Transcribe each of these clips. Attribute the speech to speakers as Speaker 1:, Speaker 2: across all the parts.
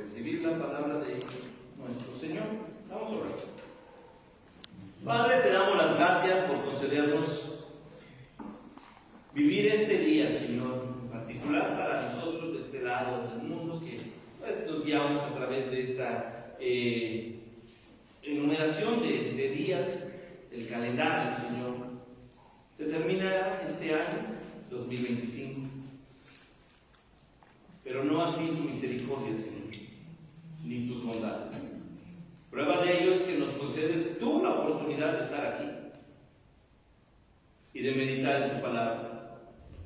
Speaker 1: recibir la palabra de nuestro Señor. Vamos a orar. Padre, te damos las gracias por concedernos vivir este día, Señor, en particular para nosotros de este lado del mundo, que pues, nos guiamos a través de esta enumeración de días del calendario, Señor. Se termina este año 2025, pero no así tu misericordia, Señor, ni tus bondades. Prueba de ello es que nos concedes tú la oportunidad de estar aquí y de meditar en tu palabra.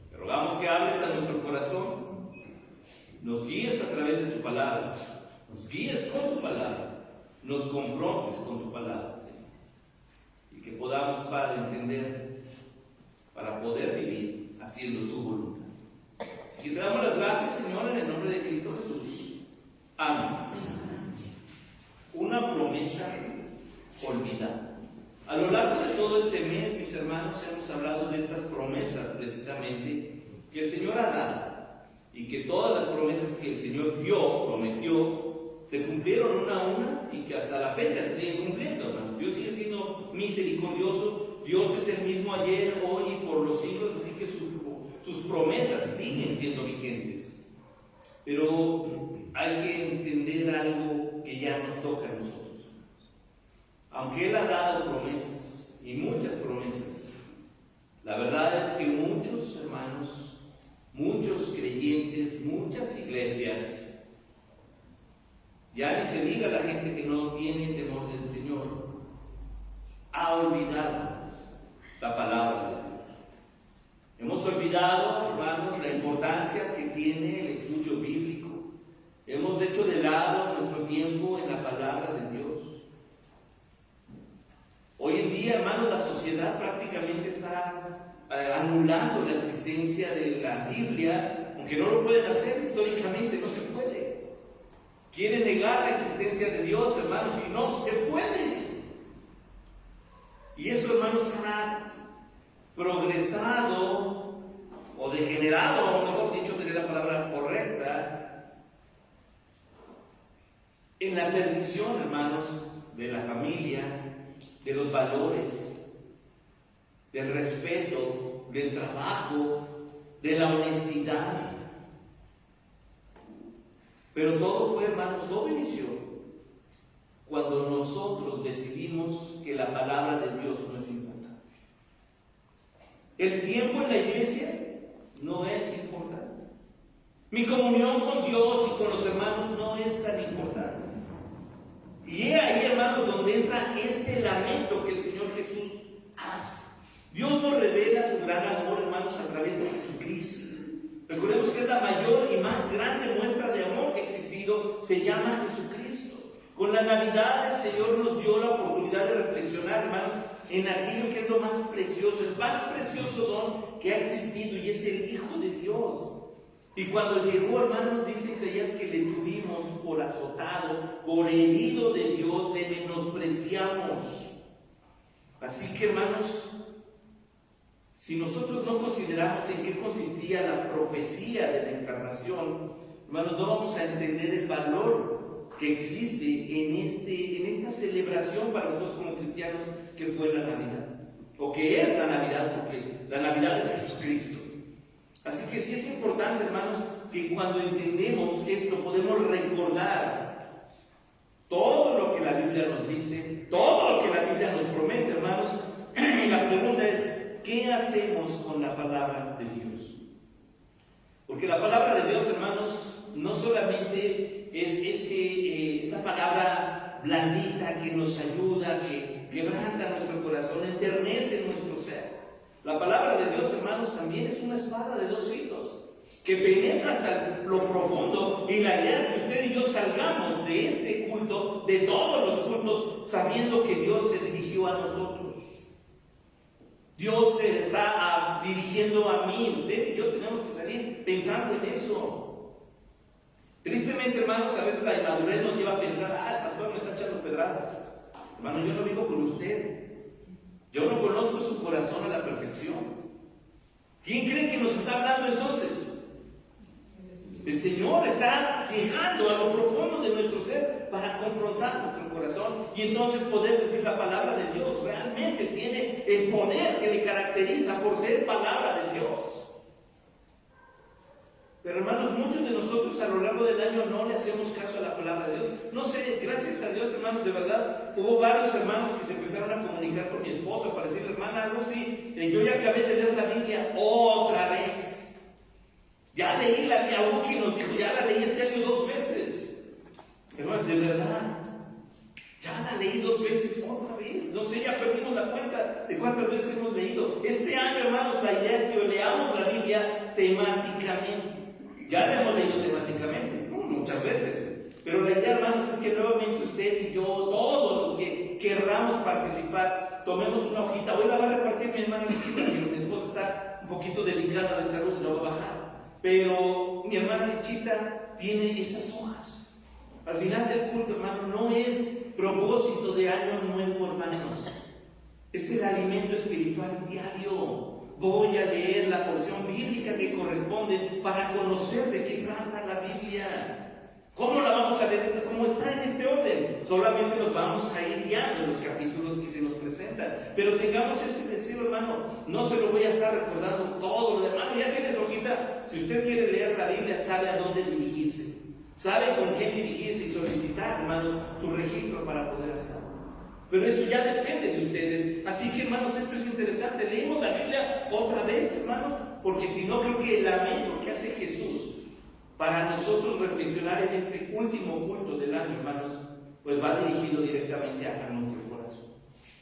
Speaker 1: Te rogamos que hables a nuestro corazón, nos guíes a través de tu palabra, nos guíes con tu palabra, nos confrontes con tu palabra, Señor, y que podamos, Padre, entender para poder vivir haciendo tu voluntad. Así que te damos las gracias, Señor, en el nombre de Cristo Jesús. Amén. Una promesa olvidada. A lo largo de todo este mes, mis hermanos, hemos hablado de estas promesas precisamente que el Señor ha dado, y que todas las promesas que el Señor prometió, se cumplieron una a una y que hasta la fecha se siguen cumpliendo, hermanos. Dios sigue siendo misericordioso, Dios es el mismo ayer, hoy y por los siglos, así que sus promesas siguen siendo vigentes. Pero hay que entender algo que ya nos toca a nosotros. Aunque Él ha dado promesas, y muchas promesas, la verdad es que muchos hermanos, muchos creyentes, muchas iglesias, ya ni se diga la gente que no tiene temor del Señor, ha olvidado la palabra de Dios. Hemos olvidado, hermanos, la importancia que tiene el estudio bíblico. Hemos hecho de lado nuestro tiempo en la palabra de Dios. Hoy en día, hermanos, la sociedad prácticamente está anulando la existencia de la Biblia, aunque no lo pueden hacer históricamente, no se puede. Quieren negar la existencia de Dios, hermanos, y no se puede. Y eso, hermanos, ha progresado o degenerado, o mejor dicho, sería la palabra correcta, en la perdición, hermanos, de la familia, de los valores, del respeto, del trabajo, de la honestidad. Pero todo fue, hermanos, todo inició cuando nosotros decidimos que la palabra de Dios no es importante. El tiempo en la iglesia no es importante. Mi comunión con Dios y con los hermanos no es tan importante. Y es ahí, hermanos, donde entra este lamento que el Señor Jesús hace. Dios nos revela su gran amor, hermanos, a través de Jesucristo. Recordemos que es la mayor y más grande muestra de amor que ha existido, se llama Jesucristo. Con la Navidad el Señor nos dio la oportunidad de reflexionar, hermanos, en aquello que es lo más precioso, el más precioso don que ha existido, y es el Hijo de Dios. Y cuando llegó, hermanos, dice Isaías que le tuvimos por azotado, por herido de Dios, le menospreciamos. Así que, hermanos, si nosotros no consideramos en qué consistía la profecía de la encarnación, hermanos, no vamos a entender el valor que existe en esta celebración para nosotros como cristianos, que fue la Navidad, o que es la Navidad, porque la Navidad es Jesucristo. Así que sí es importante, hermanos, que cuando entendemos esto podemos recordar todo lo que la Biblia nos dice, todo lo que la Biblia nos promete, hermanos. Y la pregunta es, ¿qué hacemos con la palabra de Dios? Porque la palabra de Dios, hermanos, no solamente es esa palabra blandita que nos ayuda, que quebranta nuestro corazón, enternece nuestro ser. La palabra de Dios, hermanos, también es una espada de dos filos que penetra hasta lo profundo, y la idea es que usted y yo salgamos de este culto, de todos los cultos, sabiendo que Dios se dirigió a nosotros. Dios se está dirigiendo a mí. Usted y yo tenemos que salir pensando en eso. Tristemente, hermanos, a veces la inmadurez nos lleva a pensar, el pastor me está echando pedradas. Hermano, yo no vivo con usted. Yo no conozco su corazón a la perfección. ¿Quién cree que nos está hablando entonces? El Señor está llegando a lo profundo de transformar nuestro corazón y entonces poder decir la palabra de Dios realmente tiene el poder que le caracteriza por ser palabra de Dios. Pero hermanos, muchos de nosotros a lo largo del año no le hacemos caso a la palabra de Dios. No sé, gracias a Dios, hermanos, de verdad, hubo varios hermanos que se empezaron a comunicar con mi esposa para decirle, hermana Lucy, yo ya acabé de leer la Biblia otra vez. Ya leí la Biblia, Uki nos dijo, ya la leí este año 2 veces. Hermanos, de verdad, ya la leí 2 veces otra vez. No sé, ya perdimos la cuenta de cuántas veces hemos leído. Este año, hermanos, la idea es que leamos la Biblia temáticamente. Ya la hemos leído temáticamente, muchas veces. Pero la idea, hermanos, es que nuevamente usted y yo, todos los que querramos participar, tomemos una hojita. Hoy la va a repartir mi hermana Lichita, que mi esposa está un poquito delicada de salud, no va a bajar. Pero mi hermana Lichita tiene esas hojas. Al final del culto, hermano, no es propósito de año nuevo, hermanos. Es el alimento espiritual diario. Voy a leer la porción bíblica que corresponde para conocer de qué trata la Biblia. ¿Cómo la vamos a leer? ¿Cómo está en este orden? Solamente nos vamos a ir guiando en los capítulos que se nos presentan. Pero tengamos ese deseo, hermano. No se lo voy a estar recordando todo. Hermano, ya tienes hojita. Si usted quiere leer la Biblia, sabe a dónde dirigirse. Sabe con quién dirigirse y solicitar, hermanos, su registro para poder hacerlo. Pero eso ya depende de ustedes. Así que, hermanos, esto es interesante. Leemos la Biblia otra vez, hermanos, porque si no, creo que el lamento que hace Jesús para nosotros reflexionar en este último culto del año, hermanos, pues va dirigido directamente a nuestro corazón.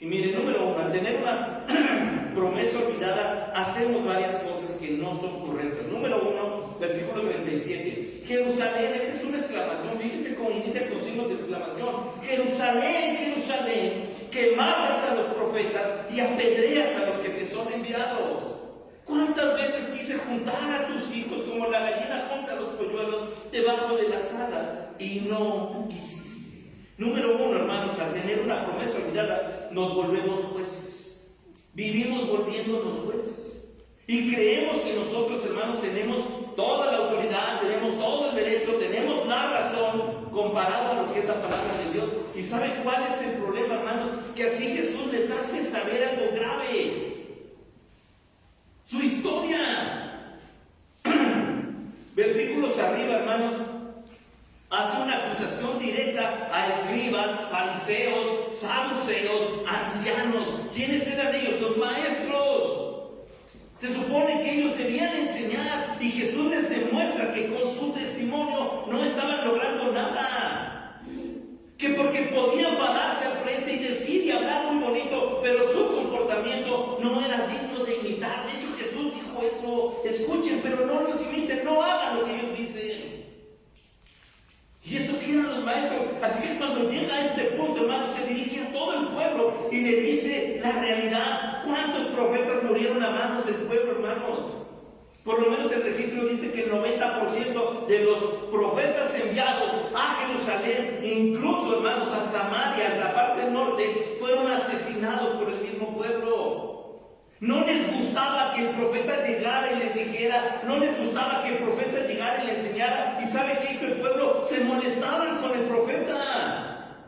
Speaker 1: Y miren, número 1, al tener una promesa olvidada, hacemos varias cosas que no son correctas. Número 1, versículo 37. Jerusalén, esta es una exclamación, fíjense cómo inicia con signos de exclamación. Jerusalén, Jerusalén, que matas a los profetas y apedreas a los que te son enviados. ¿Cuántas veces quise juntar a tus hijos como la gallina junta a los polluelos debajo de las alas y no quisiste? Número 1, hermanos, al tener una promesa olvidada, nos volvemos jueces. Vivimos volviéndonos jueces. Y creemos que nosotros, hermanos, tenemos toda la autoridad, tenemos todo el derecho, tenemos la razón comparado a lo que es la palabra de Dios. ¿Y saben cuál es el problema, hermanos? Que aquí Jesús les hace saber algo grave. Su historia. Versículos arriba, hermanos, hace una acusación directa a escribas, fariseos, saduceos, ancianos. ¿Quiénes eran ellos? Los maestros. Se supone que ellos debían enseñar y Jesús les demuestra que con su testimonio no estaban logrando nada. Que porque podían pararse al frente y decir y hablar muy bonito, pero su comportamiento no era digno de imitar. De hecho, Jesús dijo eso: escuchen, pero no los imiten, no hagan lo que ellos dicen. Y eso que eran los maestros. Así que cuando llega a este punto, hermanos, se dirige a todo el pueblo y le dice la realidad. ¿Cuántos profetas murieron a manos del pueblo, hermanos? Por lo menos el registro dice que el 90% de los profetas enviados a Jerusalén, incluso, hermanos, a Samaria, en la parte norte, fueron asesinados por el mismo pueblo. No les gustaba que el profeta llegara y les dijera, no les gustaba que el profeta llegara y le enseñara. ¿Y sabe qué hizo el pueblo? Se molestaban con el profeta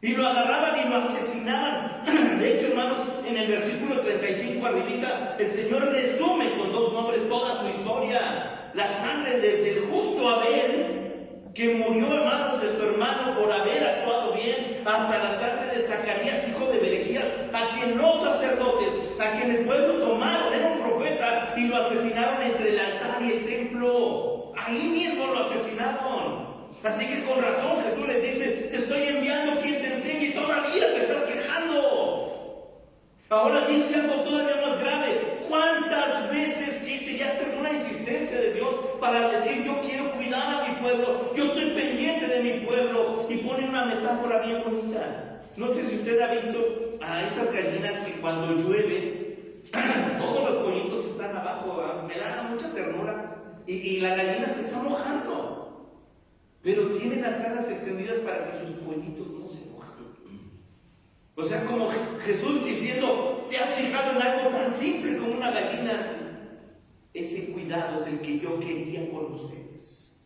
Speaker 1: y lo agarraban y lo asesinaban. De hecho, hermanos, en el versículo 35 arribita, el Señor resume con 2 nombres toda su historia. La sangre desde el justo Abel, que murió, hermanos, de su hermano por haber actuado bien, hasta la sangre de Zacarías, hijo de Berequías, a quien los sacerdotes, a quien el pueblo tomaron, era un profeta, y lo asesinaron entre el altar y el templo. Ahí mismo lo asesinaron. Así que con razón Jesús les dice: te estoy enviando quien te enseñe y todavía te estás quejando. Ahora dice algo todavía más grave. ¿Cuántas veces dice? Ya esta es una insistencia de Dios para decir: yo quiero cuidar a mi pueblo, yo estoy pendiente de mi pueblo. Y pone una metáfora bien bonita. No sé si usted ha visto a esas gallinas que cuando llueve, todos los pollitos están abajo. Me da mucha ternura. Y la gallina se está mojando. Pero tiene las alas extendidas para que sus pollitos no se mojen. O sea, como Jesús diciendo: ¿te has fijado en algo tan simple como una gallina? Ese cuidado es el que yo quería por ustedes.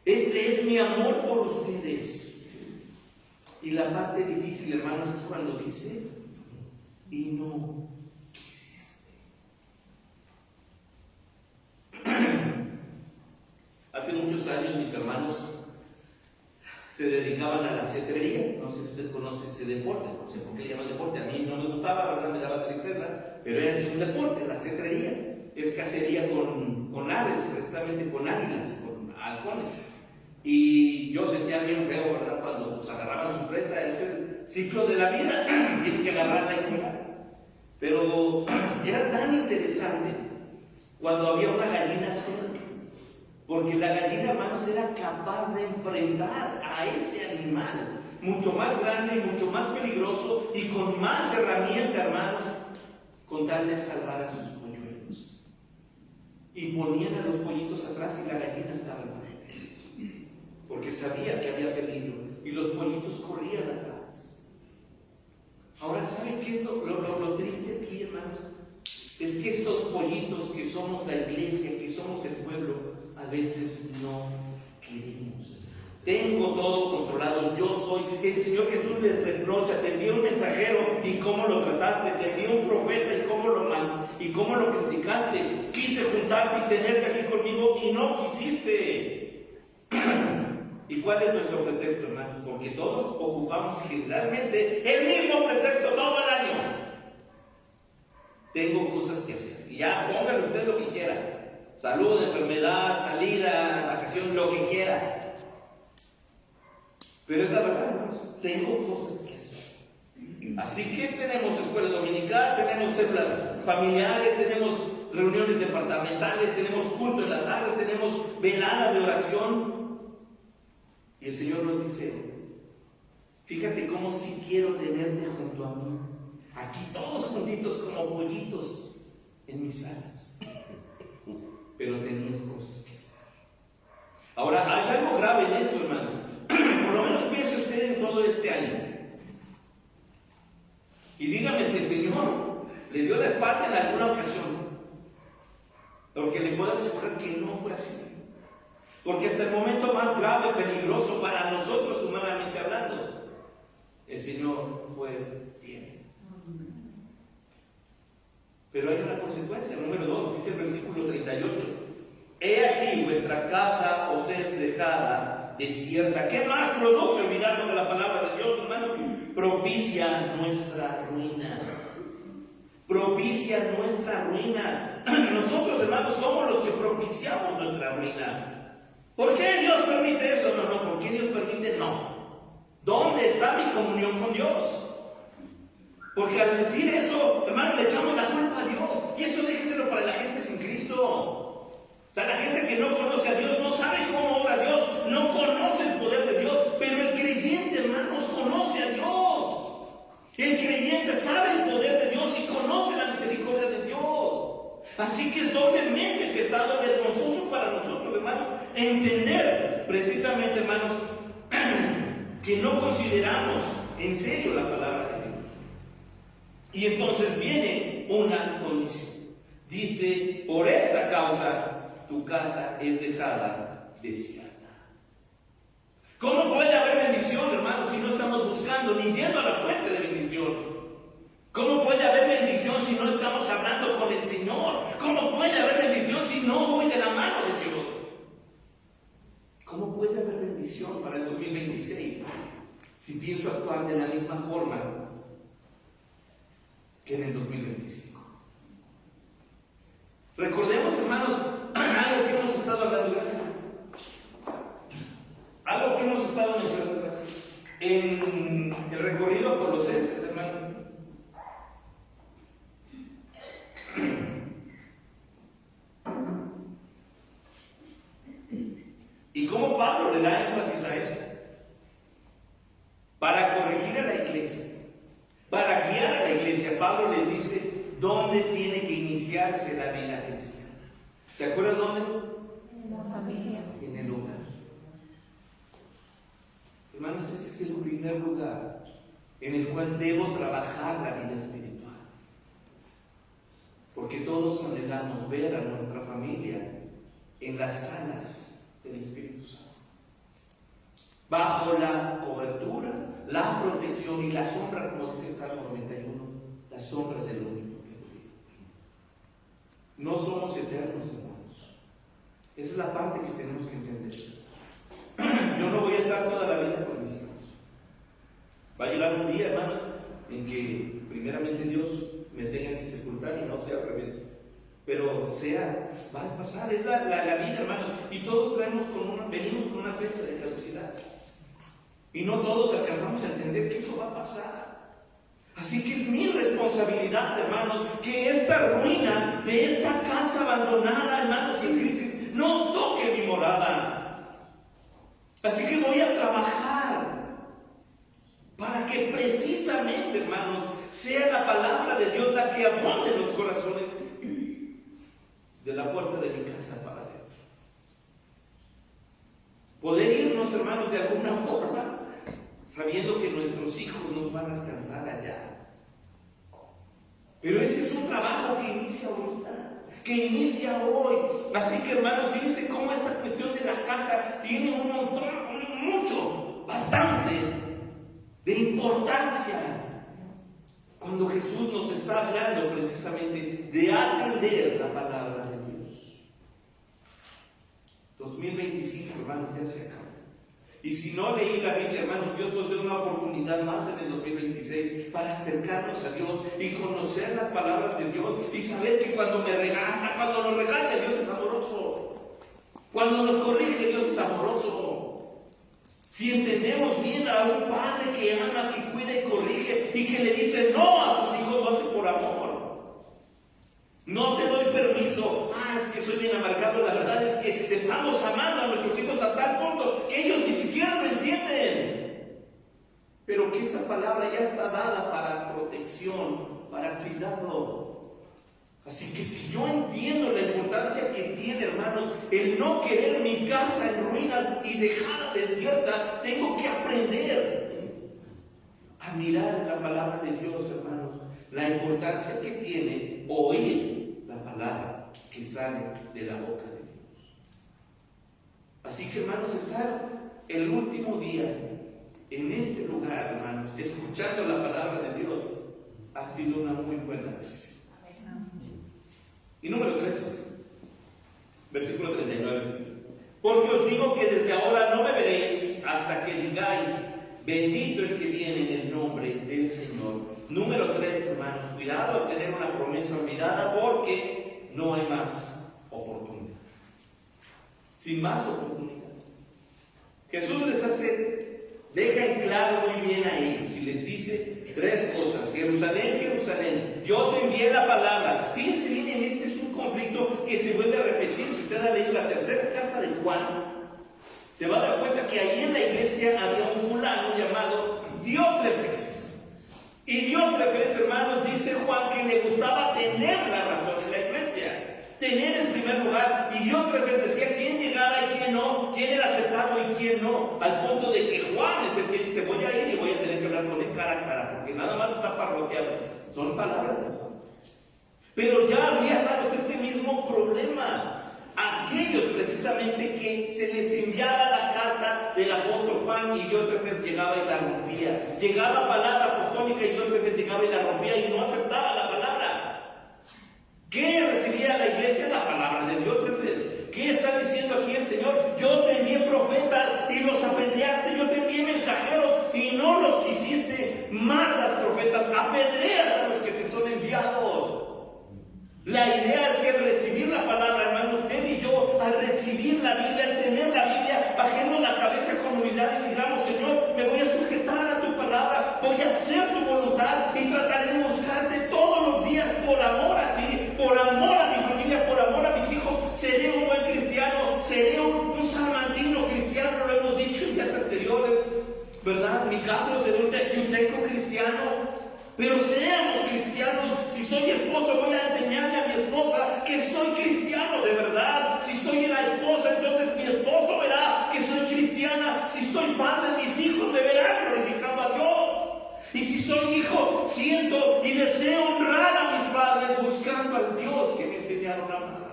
Speaker 1: Ese es mi amor por ustedes. Y la parte difícil, hermanos, es cuando dice, y no quisiste. Hace muchos años mis hermanos se dedicaban a la cetrería. No sé si usted conoce ese deporte, no sé por qué le llaman deporte. A mí no me gustaba, la verdad me daba tristeza, pero es un deporte, la cetrería. Es cacería con aves, precisamente con águilas, con halcones. Y yo sentía bien feo, ¿verdad? Cuando pues, agarraban su presa, es el ciclo de la vida, tienen que agarrarla y cuidar. Pero era tan interesante cuando había una gallina cerca, porque la gallina, hermanos, era capaz de enfrentar a ese animal, mucho más grande y mucho más peligroso y con más herramienta, hermanos, con tal de salvar a sus polluelos. Y ponían a los pollitos atrás y la gallina estaba enfrente, porque sabía que había peligro y los pollitos corrían atrás. Ahora, ¿saben qué es lo triste aquí, hermanos? Es que estos pollitos que somos la iglesia, que somos el pueblo, a veces no queremos. Tengo todo controlado, yo soy. El Señor Jesús les reprocha, te envió un mensajero y cómo lo trataste, te envió un profeta y cómo lo criticaste. Quise juntarte y tenerte aquí conmigo y no quisiste. ¿Y cuál es nuestro pretexto, hermanos? Porque todos ocupamos generalmente el mismo pretexto todo el año. Tengo cosas que hacer. Y ya, póngale usted lo que quiera. Salud, enfermedad, salida, vacación, lo que quiera. Pero es la verdad, hermanos. Tengo cosas que hacer. Así que tenemos escuela dominical, tenemos células familiares, tenemos reuniones departamentales, tenemos culto en la tarde, tenemos velada de oración. Y el Señor nos dice, fíjate cómo sí quiero tenerte junto a mí. Aquí todos juntitos como pollitos en mis alas. Pero tenías cosas que hacer. Ahora, hay algo grave en eso, hermano. Por lo menos piense usted en todo este año. Y dígame si el Señor le dio la espalda en alguna ocasión. Porque le puedo asegurar que no fue así. Porque hasta el momento más grave, peligroso para nosotros humanamente hablando, el Señor fue fiel. Pero hay una consecuencia, número 2, dice el versículo 38. He aquí vuestra casa os es dejada desierta. ¿Qué más produce olvidarnos de la palabra de Dios, hermano? Propicia nuestra ruina. Propicia nuestra ruina. Nosotros, hermanos, somos los que propiciamos nuestra ruina. ¿Por qué Dios permite eso? No, ¿por qué Dios permite? No. ¿Dónde está mi comunión con Dios? Porque al decir eso, hermano, le echamos la culpa a Dios. Y eso déjeselo para la gente sin Cristo. O sea, la gente que no conoce a Dios, no sabe cómo obra Dios, no conoce el poder de Dios. Pero el creyente, hermanos, conoce a Dios. El creyente sabe el poder de Dios y conoce la misericordia de Dios. Así que es doblemente pesado y vergonzoso para nosotros, hermanos, entender precisamente, hermanos, que no consideramos en serio la palabra de Dios. Y entonces viene una condición. Dice, por esta causa tu casa es dejada desierta. ¿Cómo puede haber bendición, hermanos, si no estamos buscando ni yendo a la fuente de bendición? ¿Cómo puede haber bendición si no estamos hablando con el Señor? ¿Cómo puede haber bendición si no voy de la mano de Dios? ¿Cómo puede haber bendición para el 2026 si pienso actuar de la misma forma que en el 2025? Recordemos, hermanos, algo que hemos estado hablando algo que hemos estado mencionando en el recorrido a Colosenses, hermanos. Y cómo Pablo le da énfasis a eso para corregir a la iglesia, para guiar a la iglesia. Pablo les dice dónde tiene que iniciarse la vida cristiana. ¿Se acuerdan dónde?
Speaker 2: En la familia.
Speaker 1: En el hogar. Hermanos, ese es el primer lugar en el cual debo trabajar la vida espiritual. Porque todos anhelamos ver a nuestra familia en las alas del Espíritu Santo, bajo la cobertura, la protección y la sombra, como dice el Salmo 91, la sombra del único que lo vive. No somos eternos, hermanos. Esa es la parte que tenemos que entender. Yo no voy a estar toda la vida con mis hijos. Va a llegar un día, hermanos, en que primeramente Dios me tenga que sepultar y no sea al revés. Pero va a pasar, es la vida, hermanos. Y todos venimos con una fecha de caducidad. Y no todos alcanzamos a entender que eso va a pasar. Así que es mi responsabilidad, hermanos, que esta ruina de esta casa abandonada, hermanos, y en crisis, no toque mi morada. Así que voy a trabajar para que precisamente, hermanos, sea la palabra de Dios la que abonde los corazones de la puerta de mi casa para adentro. Poder irnos, hermanos, de alguna forma, sabiendo que nuestros hijos nos van a alcanzar allá. Pero ese es un trabajo que inicia ahorita, que inicia hoy. Así que, hermanos, fíjense cómo esta cuestión de la casa tiene un montón, mucho, bastante de importancia. Cuando Jesús nos está hablando precisamente de atender la palabra de Dios. 2025, hermanos, ya se acabó. Y si no leí la Biblia, hermanos, Dios nos dé una oportunidad más en el 2026 para acercarnos a Dios y conocer las palabras de Dios y saber que cuando nos regaña, Dios es amoroso. Cuando nos corrige, Dios es amoroso. Si entendemos bien a un padre que ama, que cuida y corrige y que le dice no a sus hijos, lo hace por amor. No te doy permiso. Es que soy bien amargado. La verdad es que estamos amando a nuestros hijos a tal punto que ellos ni siquiera lo entienden. Pero que esa palabra ya está dada para protección, para cuidado. Así que si yo entiendo la importancia que tiene, hermanos, el no querer mi casa en ruinas y dejarla desierta, tengo que aprender a mirar en la palabra de Dios, hermanos, la importancia que tiene oír la palabra que sale de la boca de Dios. Así que, hermanos, estar el último día en este lugar, hermanos, escuchando la palabra de Dios, ha sido una muy buena decisión. Y número 3, versículo 39. Porque os digo que desde ahora no beberéis hasta que digáis, bendito el que viene en el nombre del Señor. Número 3, hermanos, cuidado al tener una promesa olvidada, porque no hay más oportunidad. Sin más oportunidad. Jesús deja en claro muy bien a ellos y les dice 3 cosas. Jerusalén, Jerusalén, yo te envié la palabra. Fíjense bien, este es un conflicto que se vuelve a repetir. Si usted ha leído la tercera carta de Juan, se va a dar cuenta que ahí en la iglesia había un fulano llamado Diótrefes. Y Diótrefes, hermanos, dice Juan que le gustaba tener la razón en la iglesia, tener el primer lugar. Y Diótrefes decía quién llegaba y quién no, quién era aceptado y quién no, al punto de que Juan es el que dice, voy a ir y voy a tener que hablar con él cara a cara, porque nada más está parroquiado. Son palabras de Juan. Pero ya había, hermanos, este mismo problema. Aquellos precisamente que se les enviaba la carta del apóstol Juan y Diótrefes llegaba y la rompía. Llegaba palabra apostólica y Diótrefes llegaba y la rompía y no aceptaba la palabra. ¿Qué recibía la iglesia? La palabra de Diótrefes. ¿Qué está diciendo aquí el Señor? Yo te envié profetas y los apedreaste, yo te envié mensajeros y no los quisiste. Matas profetas, apedreas a los que te son enviados. La idea es que al recibir la palabra, hermano, usted y yo, al recibir la Biblia, al tener la Biblia, bajemos la cabeza con humildad y digamos, Señor, me voy a sujetar a tu palabra, voy a hacer tu voluntad y trataré de buscarte todos los días por amor a ti, por amor a mi familia, por amor a mis hijos. Seré un buen cristiano, seré un salmantino cristiano, lo hemos dicho en días anteriores, ¿verdad? En mi caso seré un testimonio cristiano. Pero seamos cristianos. Si soy esposo, voy a enseñarle a mi esposa que soy cristiano de verdad. Si soy la esposa, entonces mi esposo verá que soy cristiana. Si soy padre, mis hijos me verán glorificando a Dios. Y si soy hijo, siento y deseo honrar a mis padres buscando al Dios que me enseñaron a amar.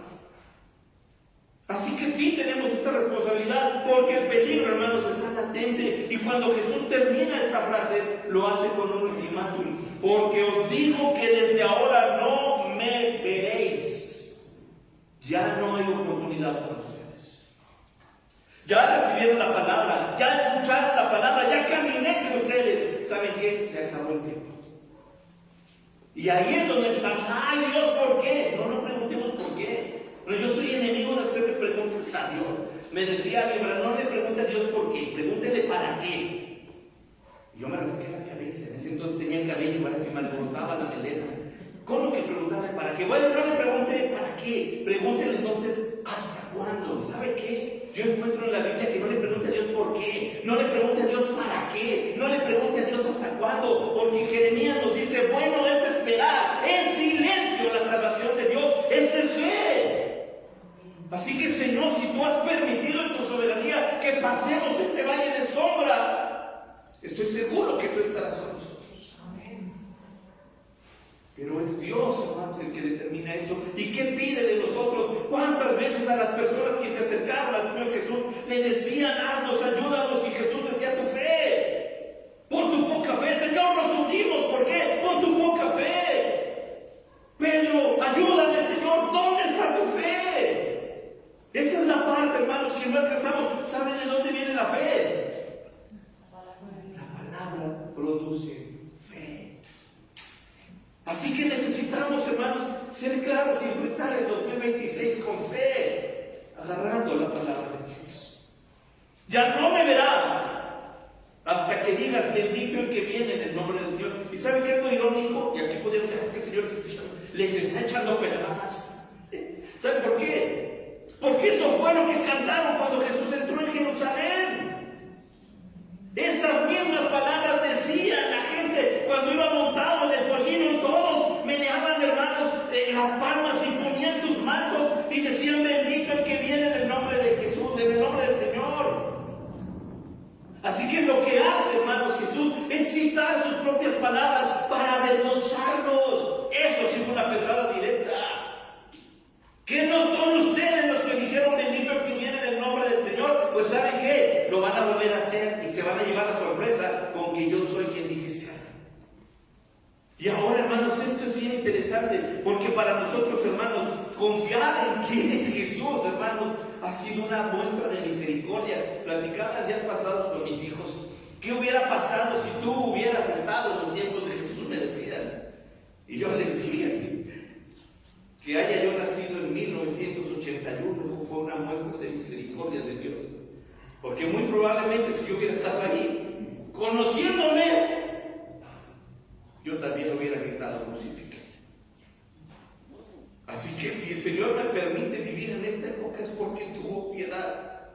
Speaker 1: Así que sí tenemos esta responsabilidad, porque el peligro, hermanos, está latente. Y cuando Jesús termina esta frase, lo hace con un ultimátum. Porque os digo que desde ahora no me veréis. Ya no hay oportunidad para ustedes. Ya recibieron la palabra, ya escucharon la palabra, ya caminé con ustedes. ¿Saben qué? Se acabó el tiempo. Y ahí es donde empezamos, ¡ay Dios, ¿por qué? No preguntemos por qué. Pero yo soy enemigo de hacerle preguntas a Dios. Me decía mi hermano, no le pregunte a Dios por qué, pregúntele para qué. Y yo me rasqué la cabeza, en ese entonces tenía cabello, ahora se me alborotaba la melena. ¿Cómo que preguntarle para qué? Bueno, no le pregunte para qué, pregúntele entonces hasta cuándo. ¿Sabe qué? Yo encuentro en la Biblia que no le pregunte a Dios por qué, no le pregunte a Dios para qué, no le pregunte a Dios hasta cuándo, porque Jeremías nos dice, bueno es esperar en silencio la salvación de Dios, es de fe. Así que Señor, si tú has permitido en tu soberanía que pasemos este valle de sombra, estoy seguro que tú estarás con nosotros. Pero es Dios, hermanos, el que determina eso. ¿Y qué pide de nosotros? ¿Cuántas veces a las personas que se acercaron al Señor Jesús le decían, haznos, ayúdanos? Y Jesús decía, tu fe. Por tu poca fe, Señor, nos unimos. ¿Por qué? Por tu poca fe. Pedro, ayúdame, Señor, ¿dónde está tu fe? Esa es la parte, hermanos, que no alcanzamos. ¿Saben de dónde viene la fe? La palabra produce. Así que necesitamos, hermanos, ser claros y enfrentar el 2026 con fe, agarrando la palabra de Dios. Ya no me verás hasta que digas, bendito el que viene en el nombre del Señor. ¿Y saben qué es lo irónico? Y aquí podemos decir, es que el Señor les está echando pedradas. ¿Saben por qué? Porque eso fue lo que cantaron cuando Jesús entró en Jerusalén. Esas mismas palabras decían la gente cuando iba montado en el pollino, y todos meneaban, hermanos, las palmas y ponían sus mantos y decían, bendito el que viene en el nombre de Jesús, en el nombre del Señor. Así que lo que hace, hermanos, Jesús es citar sus propias palabras para avergonzarnos. Eso sí fue una pedrada directa. ¿Que no son ustedes los que dijeron bendito el que viene en el nombre del Señor? Pues ¿saben qué? Lo van a volver a hacer y se van a llevar la sorpresa con que yo soy quien dije sea. Y ahora, hermanos, esto es bien interesante, porque para nosotros, hermanos, confiar en quién es Jesús, hermanos, ha sido una muestra de misericordia. Platicaba días pasados con mis hijos. ¿Qué hubiera pasado si tú hubieras estado en los tiempos de Jesús? Me decían. Y yo les dije así, que haya yo nacido en 1981 fue una muestra de misericordia de Dios. Porque muy probablemente si yo hubiera estado allí, conociéndome, yo también hubiera gritado crucificado. Así que si el Señor me permite vivir en esta época es porque tuvo piedad.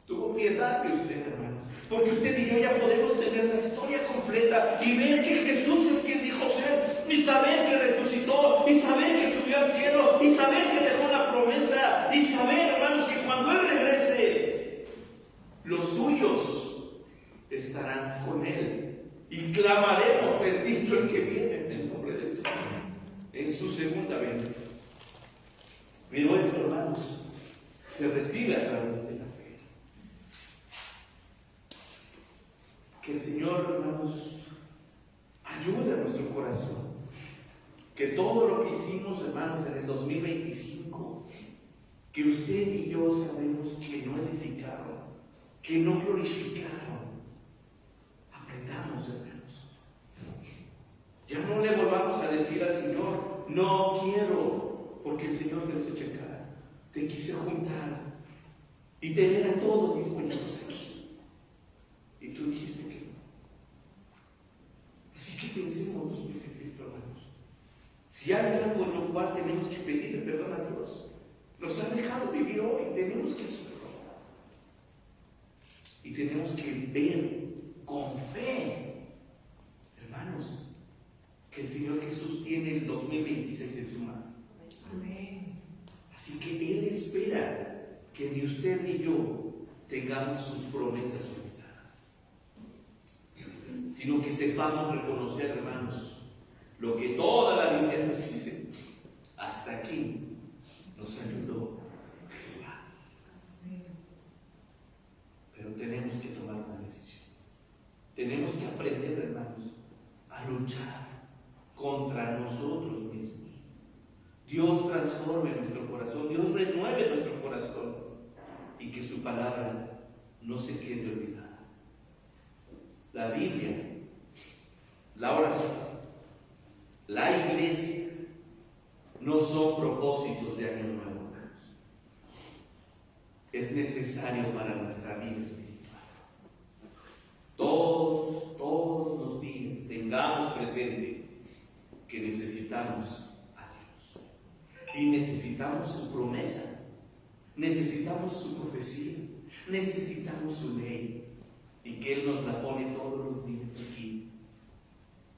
Speaker 1: Tuvo piedad de usted, hermanos. Porque usted y yo ya podemos tener la historia completa y ver que Jesús es quien dijo ser, y saber que resucitó, y saber que subió al cielo, y saber que dejó la promesa, y saber, hermanos, que cuando Él regrese, los suyos estarán con Él. Y clamaremos, bendito el que viene en el nombre del Señor, en su segunda venida. Pero esto, hermanos, se recibe a través de la fe. Que el Señor, hermanos, ayude a nuestro corazón. Que todo lo que hicimos, hermanos, en el 2025, que usted y yo sabemos que no edificaron, que no glorificaron, aprendamos, hermanos. Ya no le volvamos a decir al Señor, no quiero, porque el Señor se nos echa en cara. Te quise juntar y tener a todos disponibles aquí. Y tú dijiste que no. Así que pensemos dos veces esto, hermanos. Si hay algo en lo cual tenemos que pedirle perdón a Dios, nos ha dejado vivir hoy, tenemos que hacerlo. Y tenemos que ver con fe, hermanos, que el Señor Jesús tiene el 2026 en su mano.
Speaker 2: Amén.
Speaker 1: Así que Él espera que ni usted ni yo tengamos sus promesas olvidadas, sino que sepamos reconocer, hermanos, lo que toda la Biblia nos dice. Hasta aquí nos ayudó Jehová. Pero tenemos que tomar Tenemos que aprender, hermanos, a luchar contra nosotros mismos. Dios transforme nuestro corazón, Dios renueve nuestro corazón y que su palabra no se quede olvidada. La Biblia, la oración, la iglesia no son propósitos de año nuevo. Es necesario para nuestra vida espiritual. Todos los días tengamos presente que necesitamos a Dios. Y necesitamos su promesa, necesitamos su profecía, necesitamos su ley. Y que Él nos la pone todos los días aquí.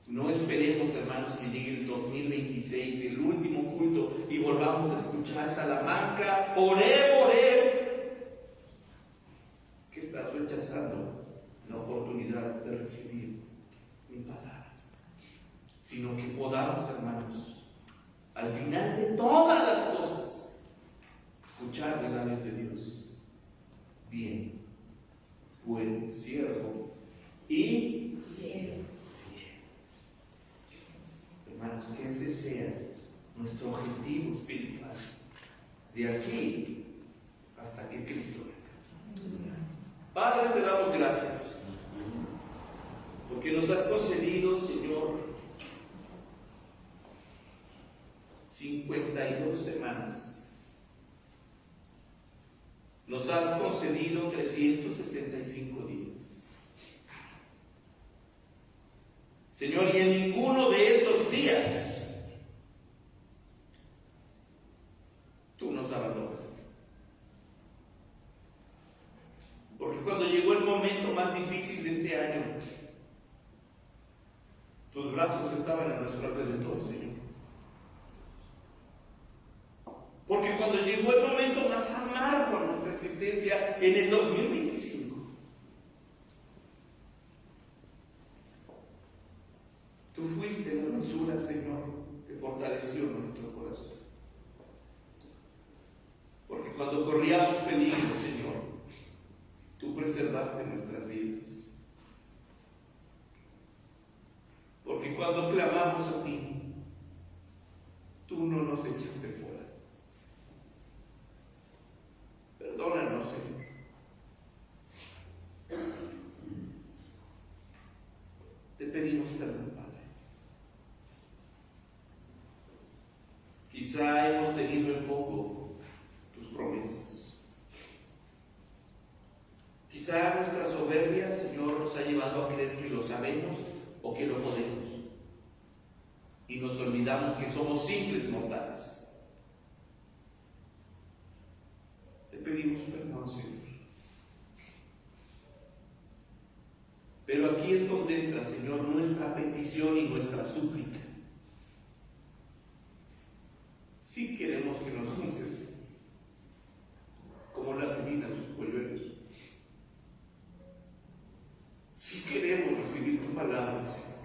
Speaker 1: No esperemos, hermanos, que llegue el 2026, el último culto, y volvamos a escuchar Salamanca, oré. Que estás rechazando la oportunidad de recibir mi palabra. Sino que podamos, hermanos, al final de todas las cosas, escuchar de la voz de Dios. Bien, buen siervo y fiel. Hermanos, que ese sea nuestro objetivo espiritual de aquí hasta que Cristo venga. Padre, te damos gracias porque nos has concedido, Señor, 52 semanas. Nos has concedido 365 días. Señor, y en ninguno de esos días tú nos abandonaste. Porque cuando llegó el momento más difícil de este año, tus brazos estaban a nuestro alrededor, Señor. Porque cuando llegó el momento más amargo a nuestra existencia, en el 2025, tú fuiste la dulzura, Señor, que fortaleció nuestro corazón. Porque cuando corríamos peligro, Señor, tú preservaste nuestras vidas. Porque cuando clamamos a ti, tú no nos echaste fuera. Perdónanos, Señor. Te pedimos perdón, Padre. Quizá hemos tenido en poco tus promesas. Quizá nuestra soberbia, Señor, nos ha llevado a creer que lo sabemos o que lo podemos. Y nos olvidamos que somos simples mortales. Te pedimos perdón, Señor. Pero aquí es donde entra, Señor, nuestra petición y nuestra súplica. Sí queremos que nos juntes como la divina sus polluelos. Sí queremos recibir tu palabra, Señor.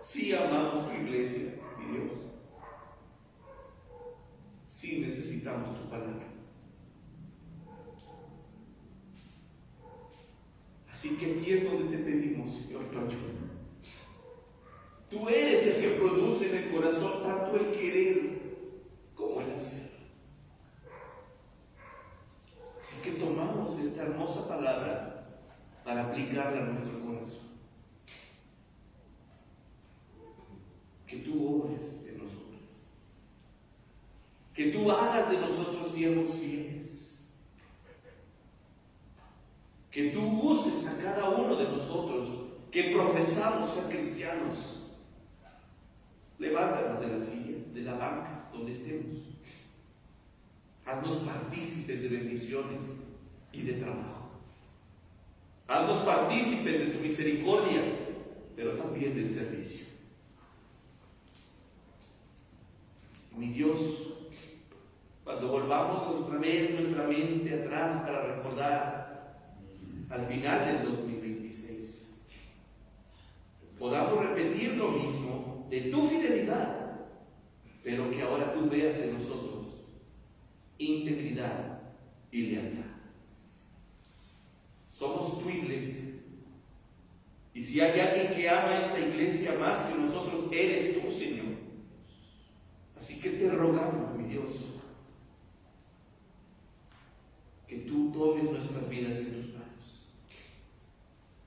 Speaker 1: Sí amamos tu iglesia, mi Dios. Sí necesitamos tu palabra. Así que aquí es donde te pedimos, Señor, tu ayuda. Tú eres el que produce en el corazón tanto el querer como el hacer. Así que tomamos esta hermosa palabra para aplicarla a nuestro corazón. Que tú obres en nosotros. Que tú hagas de nosotros siervos fieles. Que tú uses a cada uno de nosotros que profesamos ser cristianos. Levántanos de la silla, de la banca, donde estemos. Haznos partícipes de bendiciones y de trabajo. Haznos partícipes de tu misericordia, pero también del servicio. Mi Dios, cuando volvamos otra vez nuestra mente atrás para recordar al final del 2026, podamos repetir lo mismo de tu fidelidad, pero que ahora tú veas en nosotros integridad y lealtad. Somos tu iglesia. Y si hay alguien que ama esta iglesia más que nosotros, eres tú, Señor. Así que te rogamos, mi Dios, que tú tomes nuestras vidas en tus manos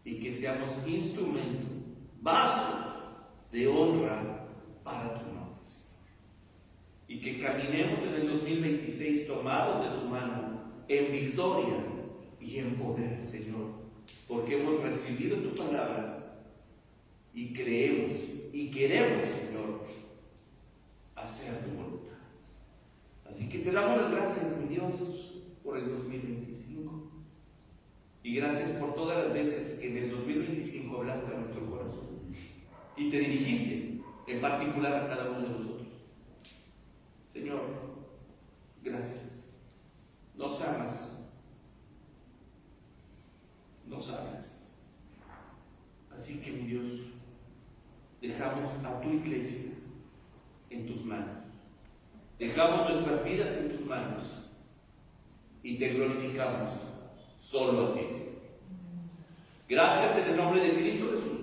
Speaker 1: y que seamos instrumento, vasos de honra para tu nombre, Señor. Y que caminemos en el 2026 tomados de tu mano en victoria y en poder, Señor, porque hemos recibido tu palabra y creemos y queremos, Señor, hacer tu voluntad. Así que te damos las gracias, mi Dios, por el 2025 y gracias por todas las veces que en el 2025 hablaste a nuestro corazón y te dirigiste en particular a cada uno de nosotros. Señor, gracias. Nos amas. Nos amas. Así que, mi Dios, dejamos a tu iglesia en tus manos. Dejamos nuestras vidas en tus manos y te glorificamos solo a ti, Señor. Gracias en el nombre de Cristo Jesús.